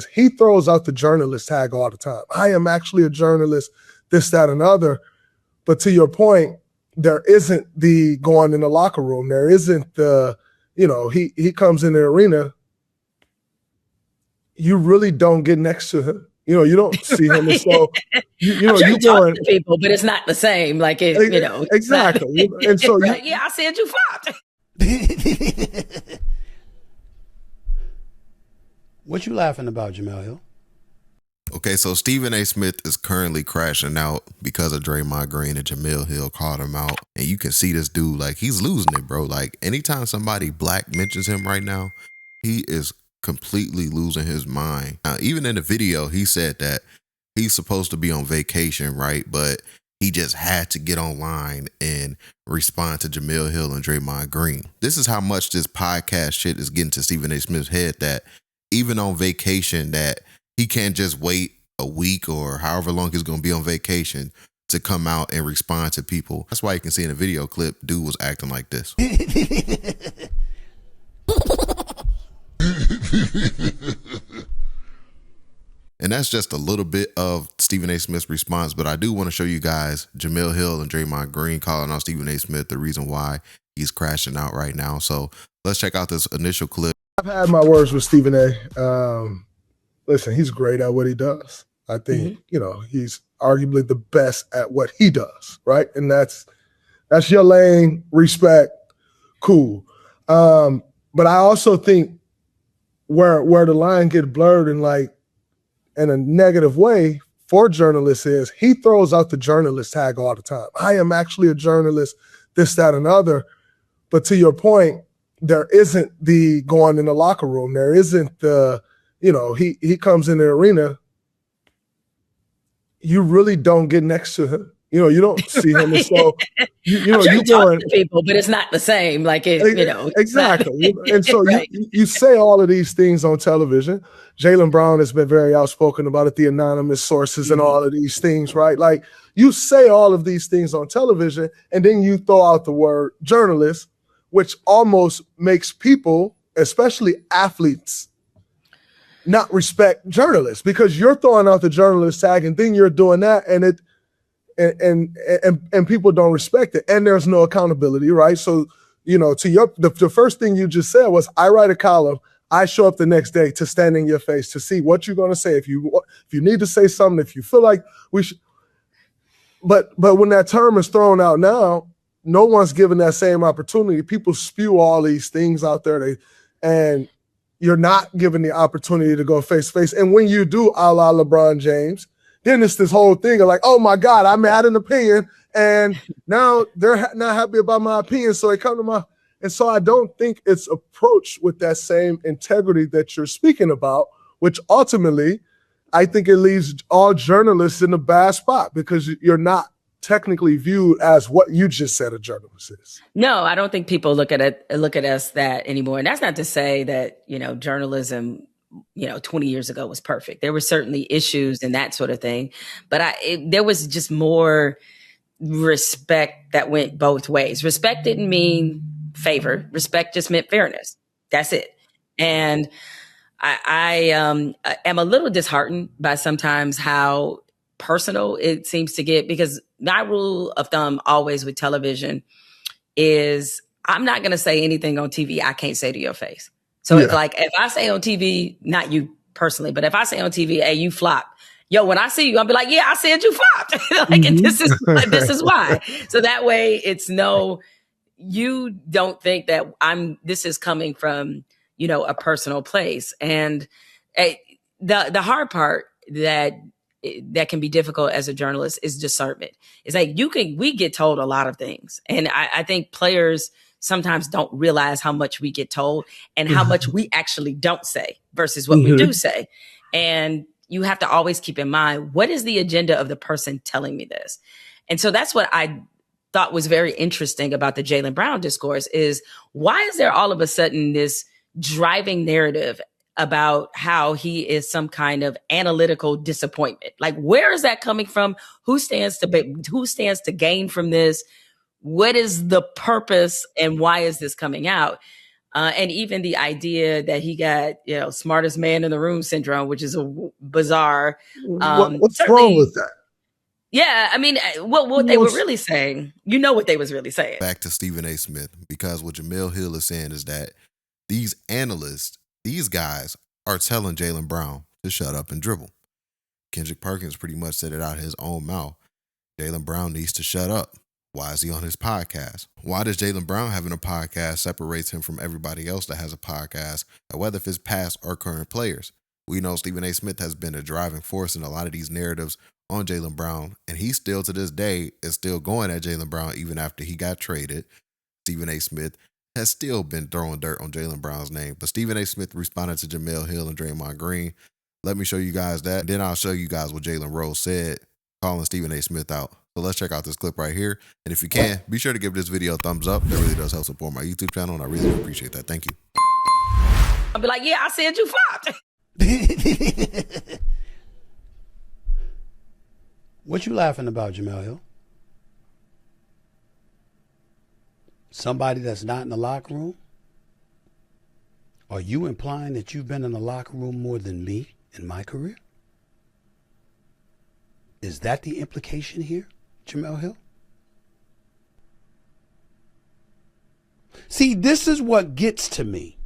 He throws out the journalist tag all the time. I am actually a journalist, this, that, and other. But to your point, there isn't the going in the locker room. There isn't the, he comes in the arena. You really don't get next to him. You don't see him. And so, you talk to people, but it's not the same. Like, exactly. And so, yeah, I said you flopped. What you laughing about, Jemele? Okay, so Stephen A. Smith is currently crashing out because of Draymond Green, and Jemele Hill called him out. And you can see this dude, like, he's losing it, bro. Like, anytime somebody black mentions him right now, he is completely losing his mind. Now, even in the video, he said that he's supposed to be on vacation, right? But he just had to get online and respond to Jemele Hill and Draymond Green. This is how much this podcast shit is getting to Stephen A. Smith's head, that even on vacation, that he can't just wait a week or however long he's going to be on vacation to come out and respond to people. That's why you can see in the video clip, dude was acting like this. And that's just a little bit of Stephen A. Smith's response, but I do want to show you guys Jemele Hill and Draymond Green calling out Stephen A. Smith, the reason why he's crashing out right now. So let's check out this initial clip. I've had my words with Stephen A. Listen, he's great at what he does. I think, he's arguably the best at what he does, right? And that's your lane, respect, cool. But I also think where the line gets blurred in a negative way for journalists is he throws out the journalist tag all the time. I am actually a journalist, this, that, and other. But to your point, there isn't the going in the locker room. There isn't the, he comes in the arena. You really don't get next to him. You don't see him. And so, you talk to people, but it's not the same. Like, exactly. And so you say all of these things on television. Jalen Brown has been very outspoken about it, the anonymous sources and all of these things, right? Like, you say all of these things on television, and then you throw out the word journalist, which almost makes people, especially athletes, not respect journalists, because you're throwing out the journalist tag and then you're doing that, and people don't respect it, and there's no accountability, right? So, to the first thing you just said was, I write a column, I show up the next day to stand in your face to see what you're going to say. If you need to say something, if you feel like we should, but when that term is thrown out now, no one's given that same opportunity. People spew all these things out there, and you're not given the opportunity to go face to face. And when you do, a la LeBron James, then it's this whole thing of like, oh my God, I had an opinion, and now they're not happy about my opinion, so they come to my. And so I don't think it's approached with that same integrity that you're speaking about, which ultimately I think it leaves all journalists in a bad spot, because you're not technically viewed as what you just said a journalist is. No, I don't think people look at us that anymore. And that's not to say that, journalism, 20 years ago was perfect. There were certainly issues and that sort of thing, but there was just more respect that went both ways. Respect didn't mean favor. Respect just meant fairness. That's it. And I am a little disheartened by sometimes how personal it seems to get, because my rule of thumb always with television is I'm not going to say anything on TV I can't say to your face. So it's like, if I say on TV, not you personally, but if I say on TV, hey, you flopped. Yo, when I see you, I'll be like, yeah, I said you flopped. And this is why. So that way it's you don't think that this is coming from, a personal place. And the hard part that can be difficult as a journalist is discernment. It's like we get told a lot of things. And I think players sometimes don't realize how much we get told and how much we actually don't say versus what we do say. And you have to always keep in mind, what is the agenda of the person telling me this? And so that's what I thought was very interesting about the Jaylen Brown discourse is, why is there all of a sudden this driving narrative about how he is some kind of analytical disappointment? Like, where is that coming from? Who stands to gain from this? What is the purpose, and why is this coming out? And even the idea that he got, smartest man in the room syndrome, which is a bizarre. What's wrong Certainly, with that? yeah, I mean, what they were really saying, what they was really saying. Back to Stephen A. Smith, because what Jemele Hill is saying is that these analysts, these guys are telling Jalen Brown to shut up and dribble. Kendrick Perkins pretty much said it out of his own mouth. Jalen Brown needs to shut up. Why is he on his podcast? Why does Jalen Brown having a podcast separates him from everybody else that has a podcast, whether if it's past or current players? We know Stephen A. Smith has been a driving force in a lot of these narratives on Jalen Brown, and he still to this day is still going at Jalen Brown even after he got traded. Stephen A. Smith has still been throwing dirt on Jalen Brown's name. But Stephen A. Smith responded to Jemele Hill and Draymond Green. Let me show you guys that. Then I'll show you guys what Jalen Rose said, calling Stephen A. Smith out. So let's check out this clip right here. And if you can, be sure to give this video a thumbs up. That really does help support my YouTube channel, and I really appreciate that. Thank you. I'll be like, yeah, I said you fucked. What you laughing about, Jemele Hill? Somebody that's not in the locker room? Are you implying that you've been in the locker room more than me in my career? Is that the implication here, Jemele Hill? See, this is what gets to me.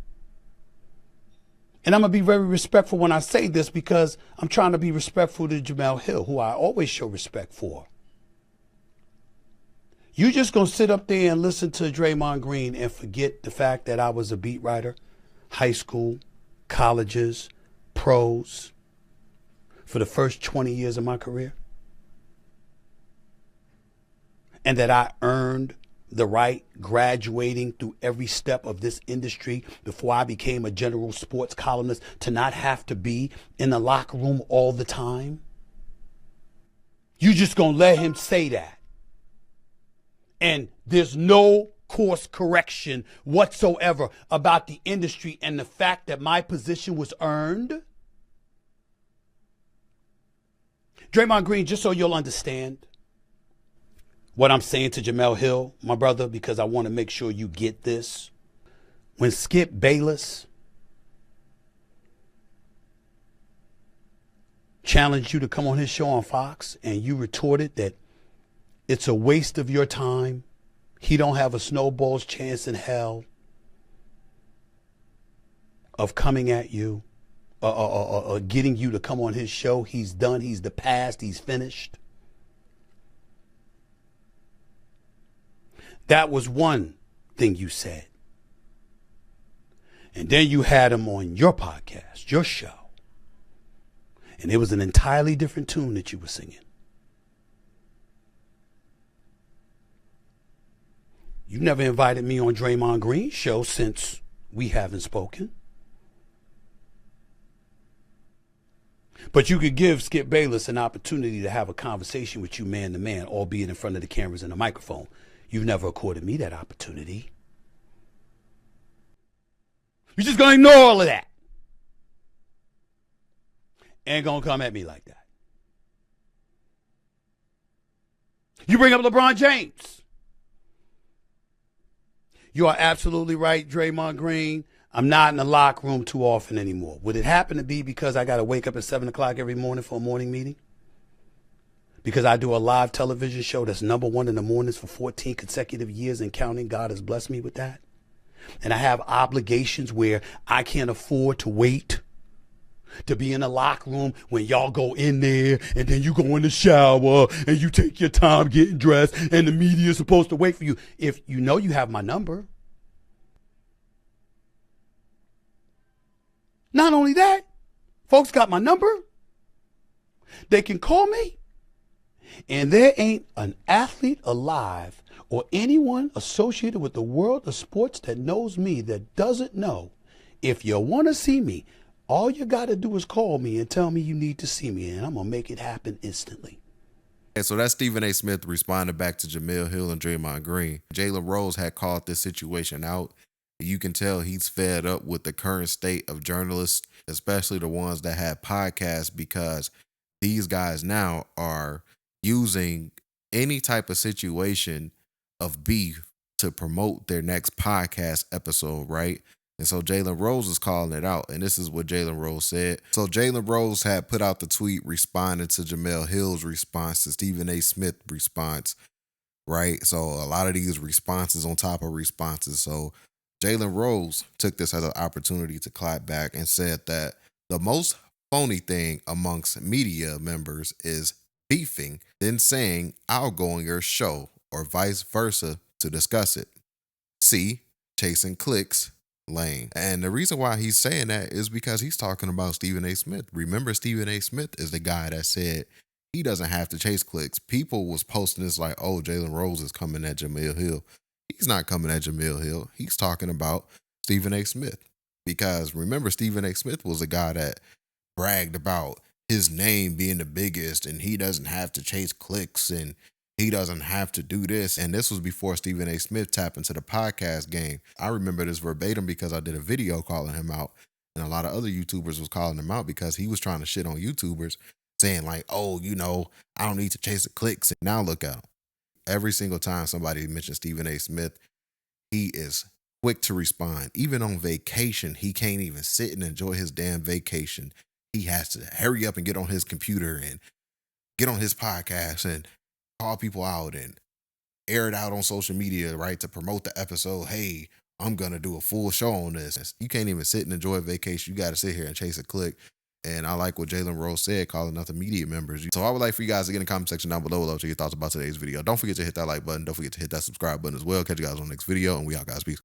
And I'm going to be very respectful when I say this, because I'm trying to be respectful to Jemele Hill, who I always show respect for. You just going to sit up there and listen to Draymond Green and forget the fact that I was a beat writer, high school, colleges, pros, for the first 20 years of my career? And that I earned the right graduating through every step of this industry before I became a general sports columnist to not have to be in the locker room all the time? You just gonna let him say that? And there's no course correction whatsoever about the industry and the fact that my position was earned? Draymond Green, just so you'll understand what I'm saying to Jemele Hill, my brother, because I want to make sure you get this. When Skip Bayless challenged you to come on his show on Fox and you retorted that it's a waste of your time, he don't have a snowball's chance in hell of coming at you, getting you to come on his show. He's done. He's the past. He's finished. That was one thing you said. And then you had him on your podcast, your show. And it was an entirely different tune that you were singing. You never invited me on Draymond Green's show since we haven't spoken. But you could give Skip Bayless an opportunity to have a conversation with you man to man, albeit in front of the cameras and the microphone. You've never accorded me that opportunity. You're just going to ignore all of that. Ain't going to come at me like that. You bring up LeBron James. You are absolutely right, Draymond Green. I'm not in the locker room too often anymore. Would it happen to be because I got to wake up at 7 o'clock every morning for a morning meeting? Because I do a live television show that's #1 in the mornings for 14 consecutive years and counting. God has blessed me with that. And I have obligations where I can't afford to wait to be in the locker room when y'all go in there and then you go in the shower and you take your time getting dressed and the media is supposed to wait for you. If you know you have my number. Not only that, folks got my number. They can call me. And there ain't an athlete alive or anyone associated with the world of sports that knows me that doesn't know, if you want to see me, all you got to do is call me and tell me you need to see me, and I'm going to make it happen instantly. And so that's Stephen A. Smith responding back to Jemele Hill and Draymond Green. Jalen Rose had called this situation out. You can tell he's fed up with the current state of journalists, especially the ones that have podcasts, because these guys now are using any type of situation of beef to promote their next podcast episode, right? And so Jalen Rose is calling it out. And this is what Jalen Rose said. So Jalen Rose had put out the tweet responding to Jemele Hill's response to Stephen A. Smith's response, right? So a lot of these responses on top of responses. So Jalen Rose took this as an opportunity to clap back and said that the most phony thing amongst media members is beefing, then saying, I'll go on your show, or vice versa to discuss it. C, chasing clicks, lame. And the reason why he's saying that is because he's talking about Stephen A. Smith. Remember, Stephen A. Smith is the guy that said he doesn't have to chase clicks. People was posting this like, oh, Jalen Rose is coming at Jemele Hill. He's not coming at Jemele Hill. He's talking about Stephen A. Smith. Because remember, Stephen A. Smith was the guy that bragged about his name being the biggest and he doesn't have to chase clicks and he doesn't have to do this. And this was before Stephen A. Smith tapped into the podcast game. I remember this verbatim because I did a video calling him out, and a lot of other YouTubers was calling him out because he was trying to shit on YouTubers, saying like, oh, you know, I don't need to chase the clicks. And now look out. Every single time somebody mentions Stephen A. Smith, he is quick to respond. Even on vacation, he can't even sit and enjoy his damn vacation. He has to hurry up and get on his computer and get on his podcast and call people out and air it out on social media, right? To promote the episode. Hey, I'm going to do a full show on this. You can't even sit and enjoy a vacation. You got to sit here and chase a click. And I like what Jalen Rose said, calling out the media members. So I would like for you guys to get in the comment section down below. Love to your thoughts about today's video. Don't forget to hit that like button. Don't forget to hit that subscribe button as well. Catch you guys on the next video. And we out, guys. Peace.